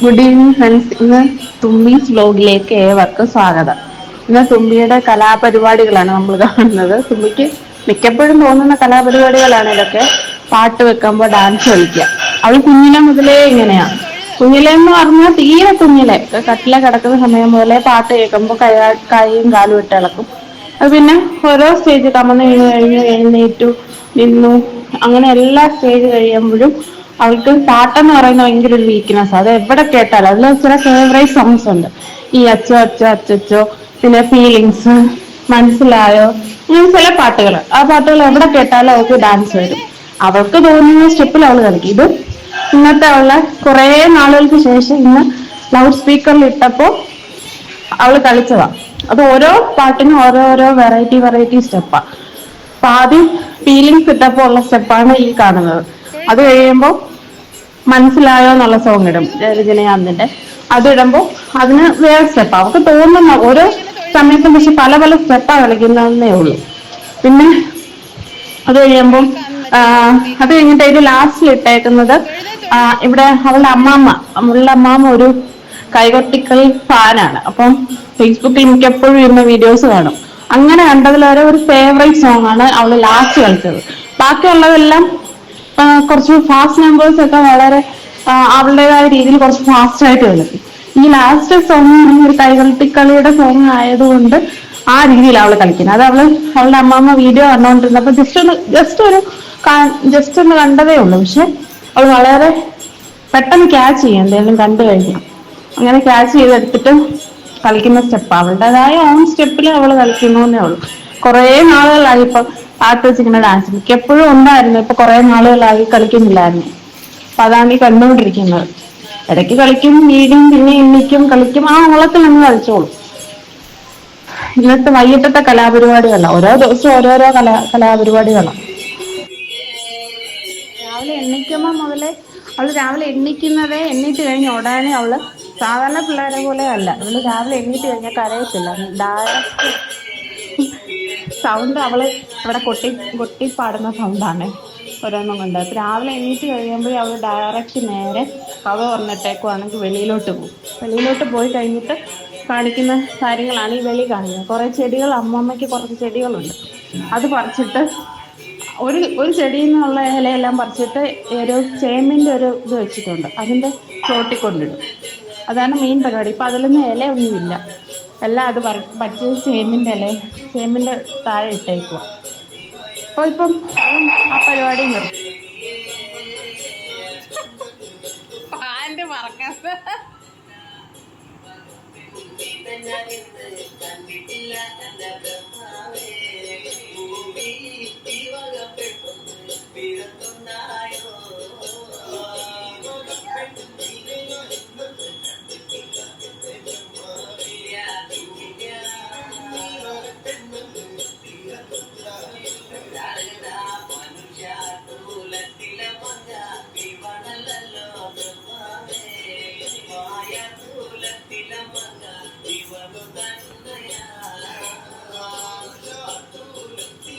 Good evening friends. ഇന്ന് തുമ്പീസ് വ്ലോഗിലേക്ക് ഏവർക്കും സ്വാഗതം. ഇന്ന് തുമ്പിയുടെ കലാപരിപാടികളാണ് നമ്മൾ കാണുന്നത്. തുമ്പിക്ക് മിക്കപ്പോഴും തോന്നുന്ന കലാപരിപാടികളാണ് ഇതൊക്കെ. പാട്ട് വെക്കുമ്പോൾ ഡാൻസ് കളിക്കുക. അവൾ കുഞ്ഞിലെ മുതലേ ഇങ്ങനെയാ. കുഞ്ഞിലെ എന്ന് പറഞ്ഞാൽ തീരെ കുഞ്ഞിലെ കട്ടില കിടക്കുന്ന സമയം മുതലേ പാട്ട് കേൾക്കുമ്പോൾ കൈയും കാലും ഇട്ട് ഇളക്കും. അത് പിന്നെ ഓരോ സ്റ്റേജ് കമന്ന് വീണ് കഴിഞ്ഞു, എഴുന്നേറ്റു, നിന്നു, അങ്ങനെ എല്ലാ സ്റ്റേജ് കഴിയുമ്പോഴും അവൾക്ക് പാട്ടെന്ന് പറയുന്ന ഭയങ്കര ഒരു വീക്ക്നെസ്. അത് എവിടെ കേട്ടാലും അതിൽ ചില ഫേവറേറ്റ് സോങ്സ് ഉണ്ട്. ഈ അച്ചോ അച്ചോ അച്ചോ, പിന്നെ ഫീലിങ്സ്, മനസ്സിലായോ, ഇങ്ങനെ ചില പാട്ടുകൾ. ആ പാട്ടുകൾ എവിടെ കേട്ടാലും അവൾക്ക് ഡാൻസ് വരും. അവൾക്ക് തോന്നുന്ന സ്റ്റെപ്പിൽ അവൾ കളിക്കും. ഇത് ഇന്നത്തെ അവളെ കുറെ നാളുകൾക്ക് ശേഷം ഇന്ന് ലൗഡ് സ്പീക്കറിൽ ഇട്ടപ്പോ അവള് കളിച്ചതാ. അത് ഓരോ പാട്ടിനും ഓരോരോ വെറൈറ്റി സ്റ്റെപ്പാ. അപ്പൊ ആദ്യം ഫീലിങ്സ് ഇട്ടപ്പോ ഉള്ള സ്റ്റെപ്പാണ് ഈ കാണുന്നത്. അത് കഴിയുമ്പോൾ മനസ്സിലായോ എന്നുള്ള സോങ് ഇടും, രജനീകാന്തിന്റെ. അതിടുമ്പോൾ അതിന് വേറെ സ്റ്റെപ്പ്. അവർക്ക് തോന്നുന്ന ഓരോ സമയത്തും പക്ഷെ പല പല സ്റ്റെപ്പാ കളിക്കുന്നതെന്നേ ഉള്ളൂ. പിന്നെ അത് കഴിയുമ്പം അത് കഴിഞ്ഞിട്ട് അതിന്റെ ലാസ്റ്റിൽ ഇട്ടേക്കുന്നത് ഇവിടെ അവളുടെ അമ്മാമ്മ ഒരു കൈകൊട്ടിക്കളി ഫാനാണ്. അപ്പം ഫേസ്ബുക്കിൽ മിക്കപ്പോഴും ഇരുന്ന വീഡിയോസ് കാണും. അങ്ങനെ കണ്ടതിലേറെ ഒരു ഫേവറേറ്റ് സോങ് ആണ് അവള് ലാസ്റ്റ് കളിച്ചത്. ബാക്കിയുള്ളതെല്ലാം കുറച്ച് ഫാസ്റ്റ് നമ്പേഴ്സ് ഒക്കെ വളരെ അവളുടേതായ രീതിയിൽ കുറച്ച് ഫാസ്റ്റ് ആയിട്ട് കളിക്കും. ഈ ലാസ്റ്റ് സോങ് ഒരു കൈകൊട്ടിക്കളിയുടെ സോങ് ആയതുകൊണ്ട് ആ രീതിയിൽ അവള് കളിക്കുന്നത്. അത് അവളുടെ അമ്മാമ്മ വീഡിയോ കണ്ടോണ്ടിരുന്നപ്പോ ജസ്റ്റ് ഒന്ന് കണ്ടതേ ഉള്ളൂ. പക്ഷെ അവൾ വളരെ പെട്ടെന്ന് ക്യാച്ച് ചെയ്യും എന്തെങ്കിലും കണ്ടു കഴിഞ്ഞാൽ. അങ്ങനെ ക്യാച്ച് ചെയ്തെടുത്തിട്ട് കളിക്കുന്ന സ്റ്റെപ്പ് അവളുടേതായ ഓൺ സ്റ്റെപ്പിൽ അവള് കളിക്കുന്നേ ഉള്ളൂ. കുറെ നാളുകളായി ഇപ്പൊ പാട്ട് വെച്ചിങ്ങനെ ഡാൻസ് മിക്കപ്പോഴും ഉണ്ടായിരുന്നു. ഇപ്പൊ കുറെ നാളുകളായി കളിക്കുന്നില്ലായിരുന്നു. അപ്പൊ അതാണ് ഈ കണ്ടുകൊണ്ടിരിക്കുന്നത്. ഇടയ്ക്ക് കളിക്കും, വീഴും, പിന്നെ എണ്ണിക്കും, കളിക്കും. ആ ഓളത്തിൽ നിന്ന് കളിച്ചോളും. ഇന്നത്തെ വൈകിട്ടത്തെ കലാപരിപാടികളല്ല, ഓരോ ദിവസവും ഓരോരോ കലാപരിപാടികളാണ്. രാവിലെ എണ്ണിക്കുമ്പോ മുതലേ രാവിലെ എണ്ണിക്കുന്നതേ എണ്ണീറ്റ് കഴിഞ്ഞ ഉടനെ സാധാരണ പിള്ളേരെ പോലെ അല്ല. രാവിലെ എണ്ണീറ്റ് കഴിഞ്ഞാൽ കരയത്തില്ല. ഡയറക്റ്റ് സൗണ്ട് ഇവിടെ കൊട്ടി പാടുന്ന സൗണ്ടാണ് ഓരോന്നും കൊണ്ട്. അപ്പൊ രാവിലെ എണീറ്റ് കഴിയുമ്പോൾ ഡയറക്റ്റ് നേരെ കഥ തുറന്നിട്ടേക്കുവാണെങ്കിൽ വെളിയിലോട്ട് പോയി കഴിഞ്ഞിട്ട് കാണിക്കുന്ന കാര്യങ്ങളാണ് ഈ വെളി കാണിക്കുന്നത്. കുറെ ചെടികൾ, അമ്മമ്മയ്ക്ക് കുറച്ച് ചെടികളുണ്ട്. അത് പറിച്ചിട്ട് ഒരു ചെടിയിൽ നിന്നുള്ള ഇലയെല്ലാം പറിച്ചിട്ട് ഒരു ചേമ്പിന്റെ ഒരു ഇത് വെച്ചിട്ടുണ്ട്, അതിന്റെ ചോട്ടിക്കൊണ്ടിടും. അതാണ് മെയിൻ പരിപാടി. ഇപ്പൊ അതിലൊന്നും ഇല ഒന്നുമില്ല. എല്ലാം അത് പറ്റിയ ചേമ്പിന്റെ താഴെ ഇട്ടേക്കുക. അപ്പൊ ഇപ്പം ആ പരിപാടി നിർത്തി.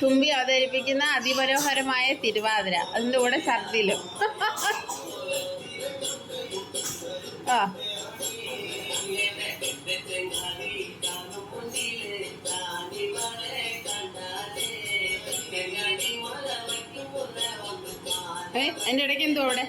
തുമ്പി അവതരിപ്പിക്കുന്ന അതിമനോഹരമായ തിരുവാതിര, അതിന്റെ കൂടെ ഛർദിലും. അതിന്റെ ഇടയ്ക്ക് എന്തോ അവിടെ